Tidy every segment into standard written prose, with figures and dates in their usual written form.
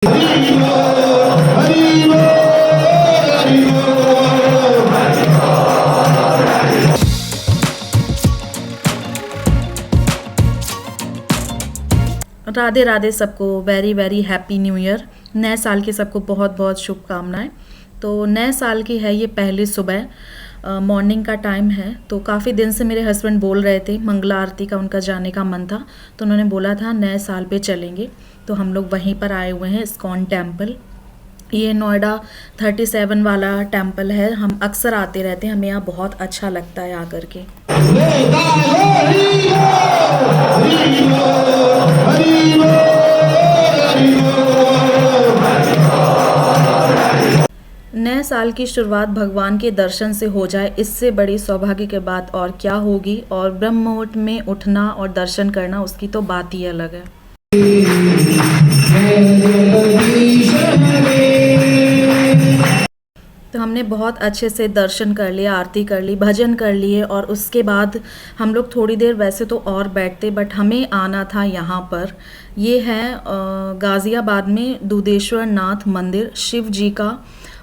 राधे राधे सबको, very very happy new year. नए साल की सबको बहुत बहुत शुभकामनाएं। तो नए साल की है ये पहली सुबह, मॉर्निंग का टाइम है। तो काफ़ी दिन से मेरे हस्बैंड बोल रहे थे, मंगला आरती का उनका जाने का मन था, तो उन्होंने बोला था नए साल पे चलेंगे। तो हम लोग वहीं पर आए हुए हैं, इस्कॉन टेम्पल। ये नोएडा 37 वाला टेम्पल है। हम अक्सर आते रहते हैं, हमें यहाँ बहुत अच्छा लगता है आकर के। नए साल की शुरुआत भगवान के दर्शन से हो जाए, इससे बड़ी सौभाग्य की बात और क्या होगी। और ब्रह्म मुहूर्त में उठना और दर्शन करना, उसकी तो बात ही अलग है। तो हमने बहुत अच्छे से दर्शन कर लिया, आरती कर ली, भजन कर लिए, और उसके बाद हम लोग थोड़ी देर वैसे तो और बैठते, बट हमें आना था यहाँ पर। ये है गाज़ियाबाद में दुधेश्वर नाथ मंदिर, शिव जी का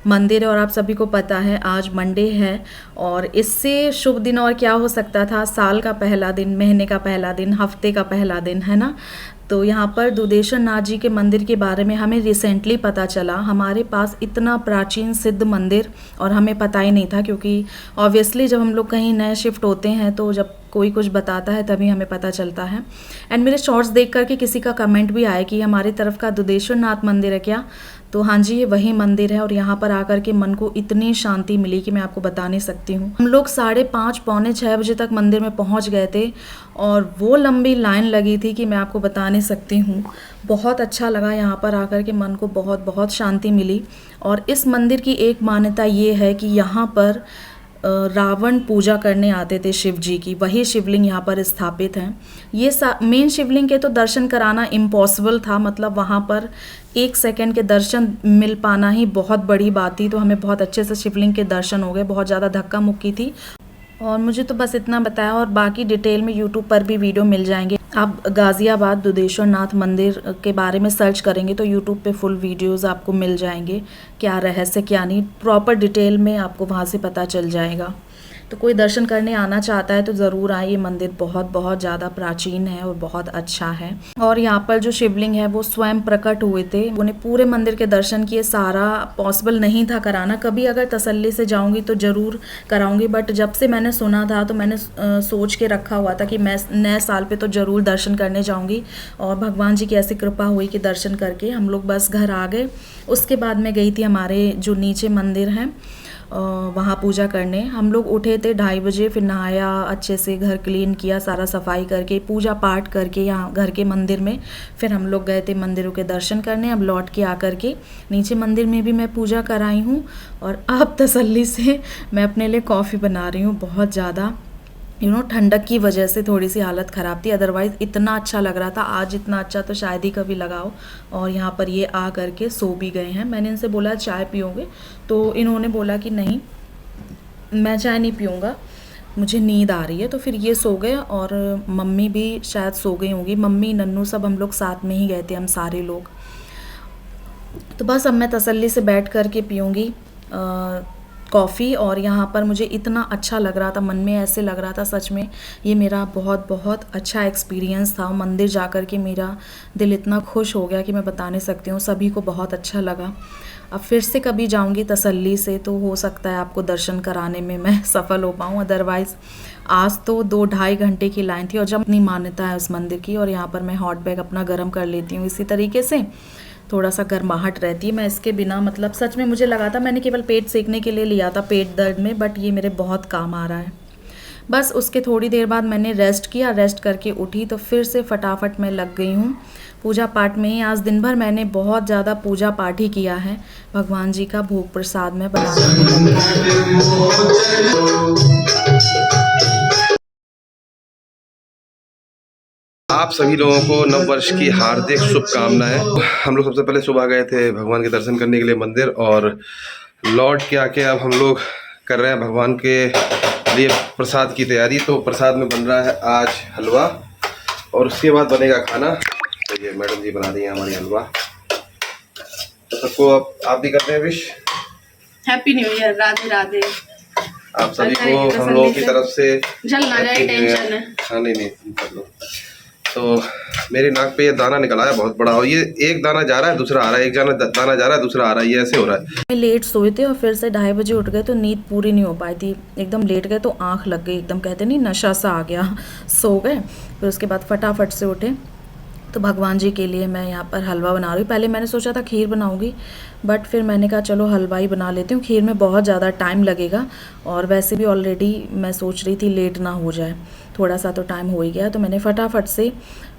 मंदिर है। और आप सभी को पता है आज मंडे है, और इससे शुभ दिन और क्या हो सकता था। साल का पहला दिन, महीने का पहला दिन, हफ्ते का पहला दिन, है ना। तो यहाँ पर दुधेश्वर नाथ जी के मंदिर के बारे में हमें रिसेंटली पता चला। हमारे पास इतना प्राचीन सिद्ध मंदिर और हमें पता ही नहीं था, क्योंकि ऑब्वियसली जब हम लोग कहीं नए शिफ्ट होते हैं तो जब कोई कुछ बताता है तभी हमें पता चलता है। एंड मेरे शॉर्ट्स देख करके किसी का कमेंट भी आया कि हमारी तरफ का दुधेश्वर नाथ मंदिर है क्या। तो हाँ जी, ये वही मंदिर है, और यहाँ पर आकर के मन को इतनी शांति मिली कि मैं आपको बता नहीं सकती हूँ। हम लोग 5:30 पौने 6 बजे तक मंदिर में पहुँच गए थे, और वो लंबी लाइन लगी थी कि मैं आपको बता नहीं सकती हूँ। बहुत अच्छा लगा यहाँ पर आकर के, मन को बहुत बहुत शांति मिली। और इस मंदिर की एक मान्यता ये है कि यहाँ पर रावण पूजा करने आते थे शिव जी की, वही शिवलिंग यहाँ पर स्थापित हैं। ये मेन शिवलिंग के तो दर्शन कराना इम्पॉसिबल था, मतलब वहाँ पर 1 सेकंड के दर्शन मिल पाना ही बहुत बड़ी बात थी। तो हमें बहुत अच्छे से शिवलिंग के दर्शन हो गए, बहुत ज़्यादा धक्का मुक्की थी। और मुझे तो बस इतना बताया, और बाकी डिटेल में यूट्यूब पर भी वीडियो मिल जाएंगे। आप गाज़ियाबाद दुधेश्वर नाथ मंदिर के बारे में सर्च करेंगे तो यूट्यूब पे फुल वीडियोस आपको मिल जाएंगे, क्या रहस्य क्या नहीं, प्रॉपर डिटेल में आपको वहाँ से पता चल जाएगा। तो कोई दर्शन करने आना चाहता है तो ज़रूर आए। ये मंदिर बहुत बहुत ज़्यादा प्राचीन है और बहुत अच्छा है। और यहाँ पर जो शिवलिंग है वो स्वयं प्रकट हुए थे। उन्हें पूरे मंदिर के दर्शन किए, सारा पॉसिबल नहीं था कराना। कभी अगर तसल्ली से जाऊँगी तो ज़रूर कराऊँगी, बट जब से मैंने सुना था तो मैंने सोच के रखा हुआ था कि मैं नए साल पर तो ज़रूर दर्शन करने जाऊँगी। और भगवान जी की ऐसी कृपा हुई कि दर्शन करके हम लोग बस घर आ गए। उसके बाद मैं गई थी हमारे जो नीचे मंदिर हैं वहाँ पूजा करने। हम लोग उठे थे 2:30 बजे, फिर नहाया, अच्छे से घर क्लीन किया, सारा सफाई करके पूजा पाठ करके यहाँ घर के मंदिर में फिर हम लोग गए थे मंदिरों के दर्शन करने। अब लौट के आकर के नीचे मंदिर में भी मैं पूजा कराई हूँ, और अब तसल्ली से मैं अपने लिए कॉफ़ी बना रही हूँ। बहुत ज़्यादा ठंडक की वजह से थोड़ी सी हालत ख़राब थी, अदरवाइज़ इतना अच्छा लग रहा था। आज इतना अच्छा तो शायद ही कभी लगाओ। और यहाँ पर ये आ करके सो भी गए हैं। मैंने इनसे बोला चाय पियोगे, तो इन्होंने बोला कि नहीं मैं चाय नहीं पीऊँगा, मुझे नींद आ रही है। तो फिर ये सो गए, और मम्मी भी शायद सो गई होंगी। मम्मी, नन्नू सब हम लोग साथ में ही गए थे, हम सारे लोग। तो बस अब मैं तसल्ली से बैठ कर के पीऊँगी कॉफ़ी। और यहाँ पर मुझे इतना अच्छा लग रहा था, मन में ऐसे लग रहा था सच में ये मेरा बहुत बहुत अच्छा एक्सपीरियंस था। मंदिर जाकर के मेरा दिल इतना खुश हो गया कि मैं बता नहीं सकती हूँ। सभी को बहुत अच्छा लगा। अब फिर से कभी जाऊँगी तसल्ली से, तो हो सकता है आपको दर्शन कराने में मैं सफल हो पाऊँ। अदरवाइज़ आज तो 2-2.5 घंटे की लाइन थी, और जब इतनी मान्यता है उस मंदिर की। और यहाँ पर मैं हॉट बैग अपना गर्म कर लेती हूँ इसी तरीके से, थोड़ा सा गर्माहट रहती है। मैं इसके बिना, मतलब सच में मुझे लगा था मैंने केवल पेट सेकने के लिए लिया था, पेट दर्द में, बट ये मेरे बहुत काम आ रहा है। बस उसके थोड़ी देर बाद मैंने रेस्ट किया, रेस्ट करके उठी तो फिर से फटाफट मैं लग गई हूँ पूजा पाठ में ही। आज दिन भर मैंने बहुत ज़्यादा पूजा पाठ ही किया है। भगवान जी का भोग प्रसाद में बनाने। आप सभी लोगों को नव वर्ष की हार्दिक शुभकामनाएं। हम लोग सबसे पहले सुबह गए थे भगवान के दर्शन करने के लिए मंदिर, और लौट के आके अब हम लोग कर रहे हैं भगवान के लिए प्रसाद की तैयारी। तो प्रसाद में बन रहा है आज हलवा, और उसके बाद बनेगा खाना। तो ये मैडम जी बना रही हैं हमारी हलवा। तो सबको आप भी करते हैं wish. Happy new year, Radhe Radhe. आप सभी को हम लोगों की तरफ से जल ना जाए, टेंशन है। हाँ नहीं कर लो। तो मेरी नाक पे ये दाना निकल आया बहुत बड़ा, और ये एक दाना जा रहा है दूसरा आ रहा है, एक दाना जा रहा है दूसरा आ रहा है, ये ऐसे हो रहा है। लेट सोए थे और फिर से 2:30 बजे उठ गए तो नींद पूरी नहीं हो पाई थी, एकदम लेट गए तो आंख लग गई, एकदम कहते नहीं नशा सा आ गया, सो गए। फिर उसके बाद फटाफट से उठे तो भगवान जी के लिए मैं यहाँ पर हलवा बना रही हूँ। पहले मैंने सोचा था खीर बनाऊँगी, बट फिर मैंने कहा चलो हलवा ही बना लेती हूँ, खीर में बहुत ज़्यादा टाइम लगेगा और वैसे भी ऑलरेडी मैं सोच रही थी लेट ना हो जाए, थोड़ा सा तो टाइम हो ही गया। तो मैंने फटाफट से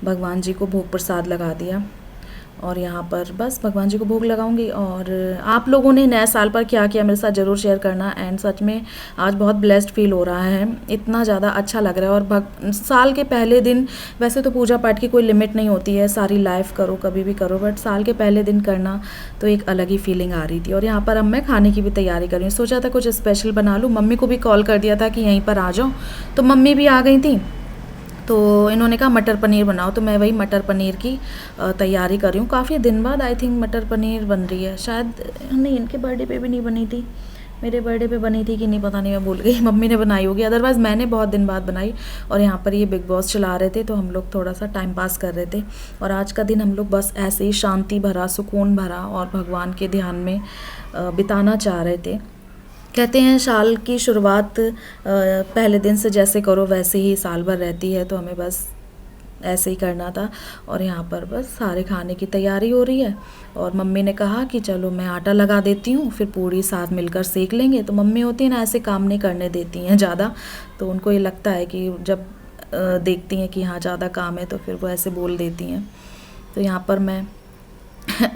भगवान जी को भोग प्रसाद लगा दिया और यहाँ पर बस भगवान जी को भोग लगाऊंगी। और आप लोगों ने नए साल पर क्या किया मेरे साथ ज़रूर शेयर करना। एंड सच में आज बहुत ब्लेस्ड फील हो रहा है, इतना ज़्यादा अच्छा लग रहा है। और साल के पहले दिन, वैसे तो पूजा पाठ की कोई लिमिट नहीं होती है, सारी लाइफ करो कभी भी करो, बट साल के पहले दिन करना तो एक अलग ही फीलिंग आ रही थी। और यहाँ पर अब मैं खाने की भी तैयारी कर रही हूँ, सोचा था कुछ स्पेशल बना लूँ। मम्मी को भी कॉल कर दिया था कि यहीं पर आ जाओ, तो मम्मी भी आ गई थी। तो इन्होंने कहा मटर पनीर बनाओ, तो मैं वही मटर पनीर की तैयारी कर रही हूँ। काफ़ी दिन बाद आई थिंक मटर पनीर बन रही है, शायद नहीं इनके बर्थडे पे भी नहीं बनी थी, मेरे बर्थडे पे बनी थी कि नहीं पता नहीं, मैं भूल गई, मम्मी ने बनाई होगी, अदरवाइज़ मैंने बहुत दिन बाद बनाई। और यहाँ पर ये बिग बॉस चला रहे थे तो हम लोग थोड़ा सा टाइम पास कर रहे थे। और आज का दिन हम लोग बस ऐसे ही शांति भरा, सुकून भरा और भगवान के ध्यान में बिताना चाह रहे थे। कहते हैं साल की शुरुआत पहले दिन से जैसे करो वैसे ही साल भर रहती है, तो हमें बस ऐसे ही करना था। और यहाँ पर बस सारे खाने की तैयारी हो रही है और मम्मी ने कहा कि चलो मैं आटा लगा देती हूँ, फिर पूरी साथ मिलकर सेक लेंगे। तो मम्मी होती है ना, ऐसे काम नहीं करने देती हैं ज़्यादा, तो उनको ये लगता है कि जब देखती हैं कि हाँ ज़्यादा काम है तो फिर वो ऐसे बोल देती हैं। तो यहाँ पर मैं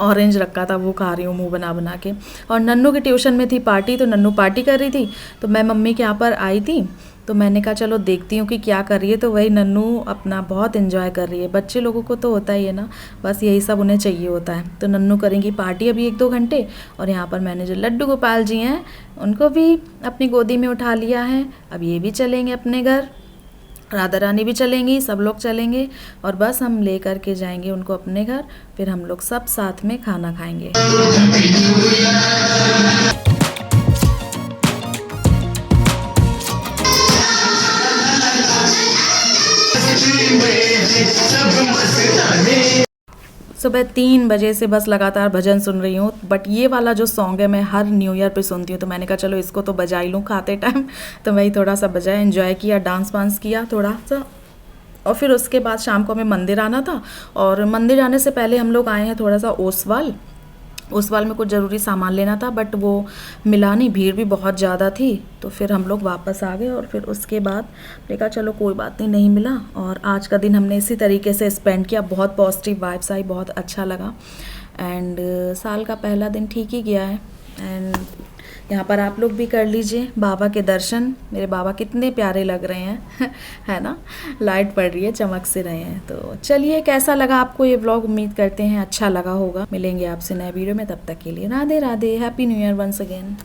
ऑरेंज रखा था वो खा रही हूँ मुंह बना बना के। और नन्नू की ट्यूशन में थी पार्टी, तो नन्नू पार्टी कर रही थी, तो मैं मम्मी के यहाँ पर आई थी, तो मैंने कहा चलो देखती हूँ कि क्या कर रही है। तो वही नन्नू अपना बहुत एंजॉय कर रही है, बच्चे लोगों को तो होता ही है ना, बस यही सब उन्हें चाहिए होता है। तो नन्नू करेंगी पार्टी अभी 1-2 घंटे। और यहाँ पर मैंने जो लड्डू गोपाल जी हैं उनको भी अपनी गोदी में उठा लिया है, अब ये भी चलेंगे अपने घर, राधा रानी भी चलेंगी, सब लोग चलेंगे और बस हम ले कर के जाएंगे उनको अपने घर, फिर हम लोग सब साथ में खाना खाएंगे। सुबह 3 बजे से बस लगातार भजन सुन रही हूँ, बट ये वाला जो सॉन्ग है मैं हर न्यू ईयर पे सुनती हूँ, तो मैंने कहा चलो इसको तो बजा ही लूँ खाते टाइम। तो वही थोड़ा सा बजाया, एंजॉय किया, डांस वांस किया थोड़ा सा। और फिर उसके बाद शाम को हमें मंदिर आना था, और मंदिर जाने से पहले हम लोग आए हैं थोड़ा सा ओसवाल में कुछ ज़रूरी सामान लेना था, बट वो मिला नहीं, भीड़ भी बहुत ज़्यादा थी। तो फिर हम लोग वापस आ गए और फिर उसके बाद देखा चलो कोई बात नहीं मिला। और आज का दिन हमने इसी तरीके से स्पेंड किया, बहुत पॉजिटिव वाइब्स आई, बहुत अच्छा लगा। एंड साल का पहला दिन ठीक ही गया है। एंड यहाँ पर आप लोग भी कर लीजिए बाबा के दर्शन, मेरे बाबा कितने प्यारे लग रहे हैं है ना, लाइट पड़ रही है, चमक से रहे हैं। तो चलिए, कैसा लगा आपको ये व्लॉग, उम्मीद करते हैं अच्छा लगा होगा। मिलेंगे आपसे नए वीडियो में, तब तक के लिए Radhe Radhe, happy new year once again.